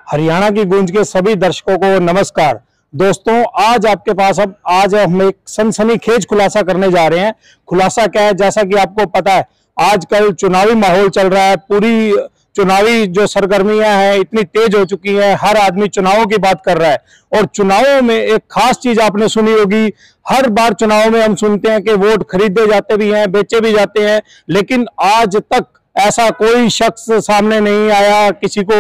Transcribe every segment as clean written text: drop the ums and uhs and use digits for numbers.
हरियाणा की गूंज के सभी दर्शकों को नमस्कार। दोस्तों, आज आपके पास आज हम एक सनसनीखेज खुलासा करने जा रहे हैं। खुलासा क्या है? जैसा कि आपको पता है, आजकल चुनावी माहौल चल रहा है। पूरी चुनावी जो सरगर्मियां हैं इतनी तेज हो चुकी हैं, हर आदमी चुनावों की बात कर रहा है। और चुनावों में एक खास चीज आपने सुनी होगी, हर बार चुनाव में हम सुनते हैं कि वोट खरीदे जाते भी हैं, बेचे भी जाते हैं, लेकिन आज तक ऐसा कोई शख्स सामने नहीं आया, किसी को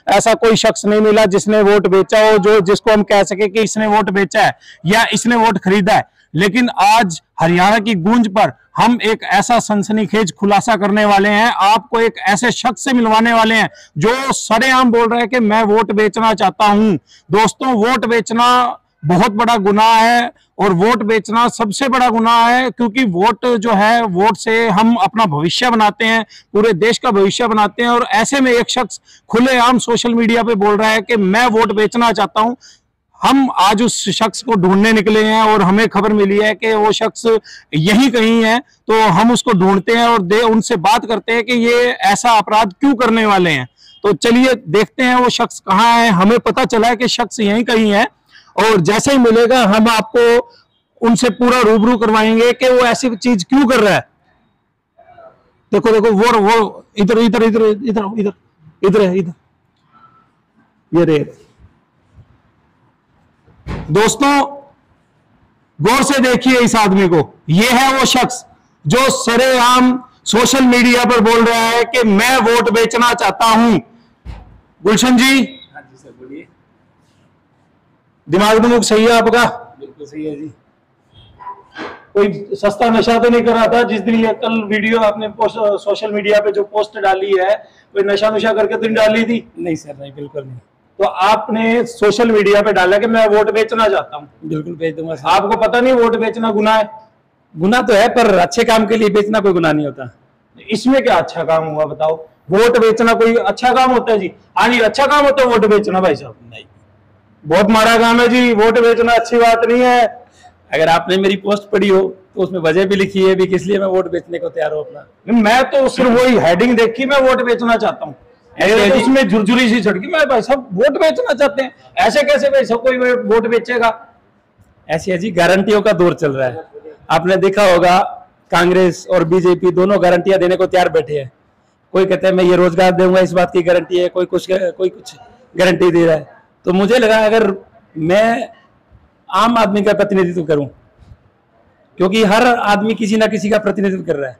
ऐसा कोई शख्स नहीं मिला जिसने वोट बेचा हो, जो जिसको हम कह सके कि इसने वोट बेचा है या इसने वोट खरीदा है। लेकिन आज हरियाणा की गूंज पर हम एक ऐसा सनसनीखेज खुलासा करने वाले हैं, आपको एक ऐसे शख्स से मिलवाने वाले हैं जो सरेआम बोल रहा है कि मैं वोट बेचना चाहता हूं। दोस्तों, वोट बेचना बहुत बड़ा गुनाह है और वोट बेचना सबसे बड़ा गुनाह है, क्योंकि वोट जो है, वोट से हम अपना भविष्य बनाते हैं, पूरे देश का भविष्य बनाते हैं। और ऐसे में एक शख्स खुलेआम सोशल मीडिया पे बोल रहा है कि मैं वोट बेचना चाहता हूं। हम आज उस शख्स को ढूंढने निकले हैं और हमें खबर मिली है कि वो शख्स यहीं कहीं है, तो हम उसको ढूंढते हैं और उनसे बात करते हैं कि ये ऐसा अपराध क्यों करने वाले हैं। तो चलिए देखते हैं वो शख्स कहाँ है। हमें पता चला है कि शख्स यहीं कहीं है और जैसे ही मिलेगा हम आपको उनसे पूरा रूबरू करवाएंगे कि वो ऐसी चीज क्यों कर रहा है। देखो देखो, वो इधर इधर इधर इधर इधर इधर है, इधर ये रे। दोस्तों, गौर से देखिए इस आदमी को। ये है वो शख्स जो सरेआम सोशल मीडिया पर बोल रहा है कि मैं वोट बेचना चाहता हूं। गुलशन जी। हाँ जी सर, बोलिए। दिमाग दिमाग सही है आपका? बिल्कुल सही है जी। कोई सस्ता नशा तो नहीं कर रहा था जिस दिन ये कल वीडियो आपने सोशल मीडिया पे जो पोस्ट डाली है, कोई नशा नुशा करके तो नहीं डाली थी? नहीं सर, नहीं, बिल्कुल नहीं। तो आपने सोशल मीडिया पे डाला कि मैं वोट बेचना चाहता हूँ। बिल्कुल बेच दूंगा सर। आपको पता नहीं वोट बेचना गुनाह है? गुनाह तो है, पर अच्छे काम के लिए बेचना कोई गुनाह नहीं होता। इसमें क्या अच्छा काम हुआ बताओ? वोट बेचना कोई अच्छा काम होता है जी? हाँ जी, अच्छा काम होता है वोट बेचना भाई साहब? नहीं, बहुत माड़ा काम है जी। वोट बेचना अच्छी बात नहीं है। अगर आपने मेरी पोस्ट पढ़ी हो तो उसमें वजह भी लिखी है भी किस लिए मैं वोट बेचने को तैयार हूँ अपना। मैं तो सिर्फ वही हेडिंग देखी, मैं वोट बेचना चाहता हूँ, तो उसमें झुरझुरी सी छड़की, मैं भाई साहब वोट बेचना चाहते हैं। ऐसे कैसे भाई साहब कोई वोट बेचेगा? ऐसी है जी, गारंटियों का दौर चल रहा है। आपने देखा होगा कांग्रेस और बीजेपी दोनों गारंटियां देने को तैयार बैठे हैं। कोई कहता है मैं ये रोजगार दूंगा, इस बात की गारंटी है, कोई कुछ गारंटी दे रहा है। तो मुझे लगा अगर मैं आम आदमी का प्रतिनिधित्व करूं, क्योंकि हर आदमी किसी ना किसी का प्रतिनिधित्व कर रहा है।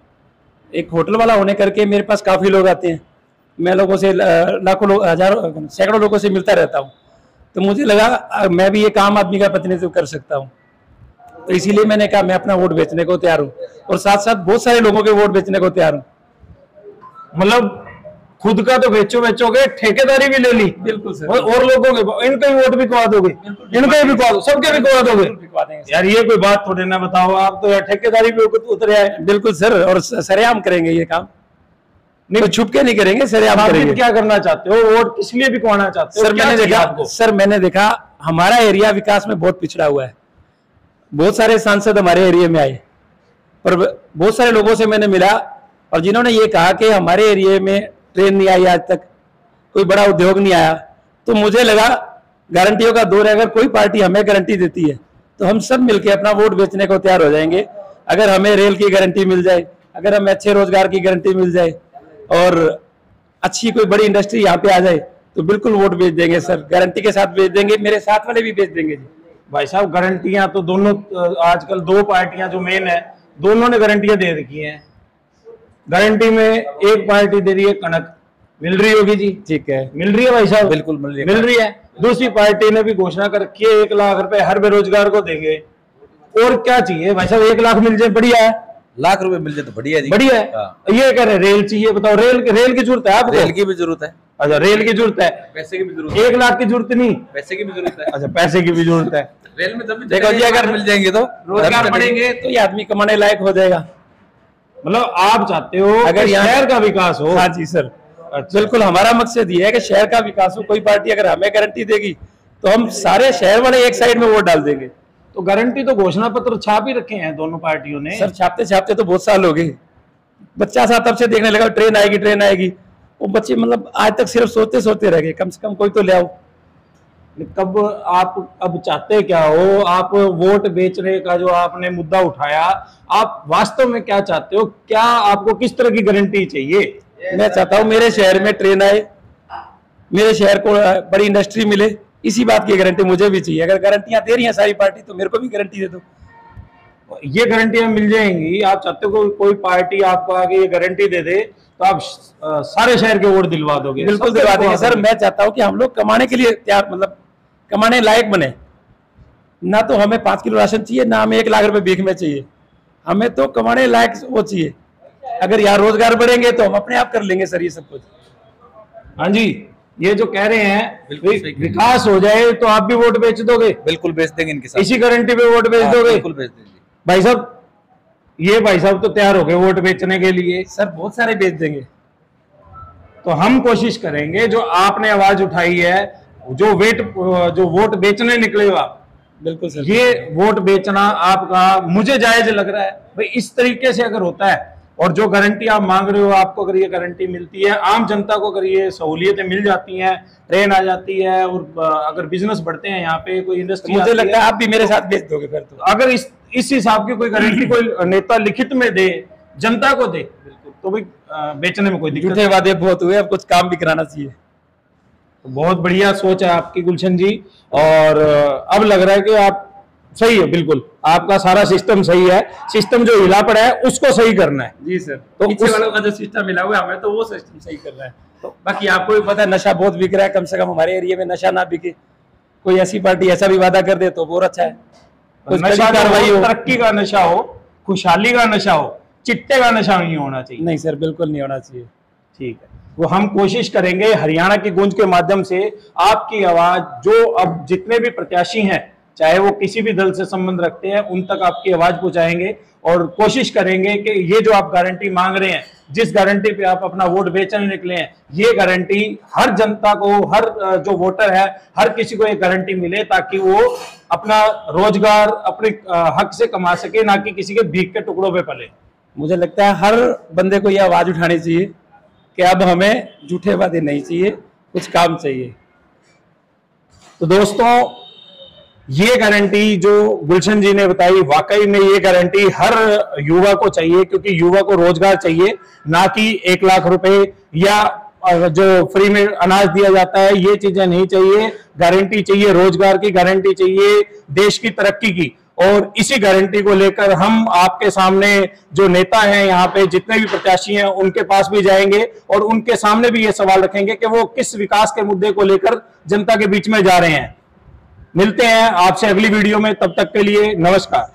एक होटल वाला होने करके मेरे पास काफी लोग आते हैं, मैं लोगों से लाखों लोग, हजारों, सैकड़ों लोगों से मिलता रहता हूँ। तो मुझे लगा मैं भी एक आम आदमी का प्रतिनिधित्व कर सकता हूँ। तो इसीलिए मैंने कहा मैं अपना वोट बेचने को तैयार हूँ और साथ साथ बहुत सारे लोगों के वोट बेचने को तैयार हूँ। मतलब खुद का तो बेचोगे, ठेकेदारी भी ले ली? बिल्कुल सर। और लोगों के इनके भी वोट भी बिकवा दोगे? इनके भी बिकवा दो, सबके भी बिकवा दोगे? यार ये कोई बात थोड़ी ना, बताओ। आप तो यार ठेकेदारी भी उतरे आए। बिल्कुल सर, और सरेआम करेंगे ये काम, नहीं छुप के नहीं करेंगे, सरेआम करेंगे। क्या करना चाहते हो? वोट किस लिए बिकवाना चाहते हो? सर मैंने देखा हमारा एरिया विकास में बहुत पिछड़ा हुआ है। बहुत सारे सांसद हमारे एरिया में आए, पर बहुत सारे लोगों से मैंने मिला और जिन्होंने ये कहा कि हमारे एरिया में ट्रेन नहीं आई आज तक, कोई बड़ा उद्योग नहीं आया। तो मुझे लगा गारंटियों का दौर है, अगर कोई पार्टी हमें गारंटी देती है तो हम सब मिलकर अपना वोट बेचने को तैयार हो जाएंगे। अगर हमें रेल की गारंटी मिल जाए, अगर हमें अच्छे रोजगार की गारंटी मिल जाए और अच्छी कोई बड़ी इंडस्ट्री यहाँ पे आ जाए तो बिल्कुल वोट बेच देंगे सर, गारंटी के साथ बेच देंगे। मेरे साथ वाले भी बेच देंगे जी। भाई साहब, गारंटियां तो दोनों, आजकल दो पार्टियां जो मेन है, दोनों ने गारंटियां दे रखी हैं। गारंटी में एक पार्टी दे रही है कनक, मिल रही होगी जी? ठीक है, मिल रही है भाई साहब? बिल्कुल मिल रही है। दूसरी पार्टी ने भी घोषणा कर रखी है 1 लाख रुपए हर बेरोजगार को देंगे। और क्या चाहिए भाई साहब? 1 लाख मिल जाए बढ़िया है, लाख रुपए मिल जाए तो बढ़िया जी, बढ़िया है। हाँ। ये कह रहे रेल चाहिए, बताओ। रेल की जरूरत है आपको? रेल की भी जरूरत है। अच्छा, रेल की जरूरत है, पैसे की भी जरूरत है। 1 लाख की जरूरत नहीं, पैसे की भी जरूरत है। अच्छा पैसे की भी जरूरत है। रेल में तभी देखो जी, अगर मिल जाएंगे तो रोजगार बढ़ेंगे तो ये आदमी कमाने लायक हो जाएगा। मतलब आप चाहते हो अगर शहर का विकास हो? हाँ जी सर, अच्छा। बिल्कुल हमारा मकसद ये है कि शहर का विकास हो। कोई पार्टी अगर हमें गारंटी देगी तो हम सारे शहर वाले एक साइड में वोट डाल देंगे। तो गारंटी तो घोषणा पत्र छाप ही रखे हैं दोनों पार्टियों ने। सर छापते छापते तो बहुत साल हो गए, बच्चा सा तब से देखने लगा ट्रेन आएगी ट्रेन आएगी। वो बच्चे मतलब आज तक सिर्फ सोते सोते रह गए, कम से कम कोई तो ले आओ। कब आप अब चाहते क्या हो? आप वोट बेचने का जो आपने मुद्दा उठाया, आप वास्तव में क्या चाहते हो? क्या आपको किस तरह की गारंटी चाहिए? मैं चाहता हूँ मेरे शहर में ट्रेन आए, मेरे शहर को बड़ी इंडस्ट्री मिले, इसी बात की गारंटी मुझे भी चाहिए। अगर गारंटियां दे रही हैं सारी पार्टी तो मेरे को भी गारंटी दे दो। ये गारंटियां मिल जाएंगी? आप चाहते हो कोई पार्टी आपको आगे ये गारंटी दे दे तो आप सारे शहर के वोट दिलवा दोगे? बिल्कुल दिलवा देंगे सर। मैं चाहता हूँ कि हम लोग कमाने के लिए तैयार, मतलब कमाने लायक बने। ना तो हमें 5 किलो राशन चाहिए, ना हमें 1 लाख रुपए भीख में चाहिए, हमें तो कमाने लायक वो चाहिए। अगर यहाँ रोजगार बढ़ेंगे तो हम अपने आप कर लेंगे सर ये सब कुछ। हाँ जी, ये जो कह रहे हैं बिल्कुल सही कह रहे हैं। विकास हो जाए तो आप भी वोट बेच दोगे? बिल्कुल बेच देंगे इनके साथ। इसी गारंटी पे वोट बेच दोगे? बिल्कुल बेच देंगे भाई साहब, ये भाई साहब तो तैयार हो गए वोट बेचने के लिए। सर बहुत सारे बेच देंगे। तो हम कोशिश करेंगे, जो आपने आवाज उठाई है, जो वोट बेचने निकले हो आप, बिल्कुल सर। ये वोट बेचना आपका मुझे जायज लग रहा है भाई। इस तरीके से अगर होता है और जो गारंटी आप मांग रहे हो, आपको अगर ये गारंटी मिलती है, आम जनता को अगर ये सहूलियतें मिल जाती हैं, ट्रेन आ जाती है और अगर बिजनेस बढ़ते हैं, यहाँ पे कोई इंडस्ट्री, मुझे लगता है आप भी मेरे साथ बेच दोगे फिर तो। अगर इस हिसाब की कोई गारंटी कोई नेता लिखित में दे, जनता को दे, तो भाई बेचने में कोई दिक्कत झूठे वादे बहुत हुए, अब कुछ काम भी कराना चाहिए। तो बहुत बढ़िया सोच है आपकी गुलशन जी, और अब लग रहा है कि आप सही है। बिल्कुल आपका सारा सिस्टम सही है। सिस्टम जो हिला पड़ा है उसको सही करना है। जी सर। तो पीछे वालों का जो सिस्टम मिला हुआ है हमें, तो वो सिस्टम सही कर रहा है। तो बाकी आपको भी पता है नशा बहुत बिक रहा है, कम से कम हमारे एरिया में नशा ना बिके। कोई ऐसी पार्टी ऐसा भी वादा कर दे तो बहुत अच्छा है। कुछ नशा कार्रवाई हो, तरक्की का नशा हो, खुशहाली का नशा हो, चिट्टे का नशा नहीं होना चाहिए। नहीं सर बिल्कुल नहीं होना चाहिए। ठीक है, वो हम कोशिश करेंगे हरियाणा की गूंज के माध्यम से आपकी आवाज, जो अब जितने भी प्रत्याशी हैं, चाहे वो किसी भी दल से संबंध रखते हैं, उन तक आपकी आवाज पहुंचाएंगे और कोशिश करेंगे कि ये जो आप गारंटी मांग रहे हैं, जिस गारंटी पे आप अपना वोट बेचने निकले हैं, ये गारंटी हर जनता को, हर जो वोटर है, हर किसी को ये गारंटी मिले, ताकि वो अपना रोजगार अपने हक से कमा सके, ना कि किसी के भीख के टुकड़ों पे पले। मुझे लगता है हर बंदे को ये आवाज उठानी चाहिए कि अब हमें झूठे वादे नहीं चाहिए, कुछ काम चाहिए। तो दोस्तों, ये गारंटी जो गुलशन जी ने बताई, वाकई में ये गारंटी हर युवा को चाहिए, क्योंकि युवा को रोजगार चाहिए, ना कि 1 लाख रुपए या जो फ्री में अनाज दिया जाता है, ये चीजें नहीं चाहिए। गारंटी चाहिए रोजगार की, गारंटी चाहिए देश की तरक्की की। और इसी गारंटी को लेकर हम आपके सामने जो नेता हैं, यहाँ पे जितने भी प्रत्याशी हैं, उनके पास भी जाएंगे और उनके सामने भी ये सवाल रखेंगे कि वो किस विकास के मुद्दे को लेकर जनता के बीच में जा रहे हैं। मिलते हैं आपसे अगली वीडियो में, तब तक के लिए नमस्कार।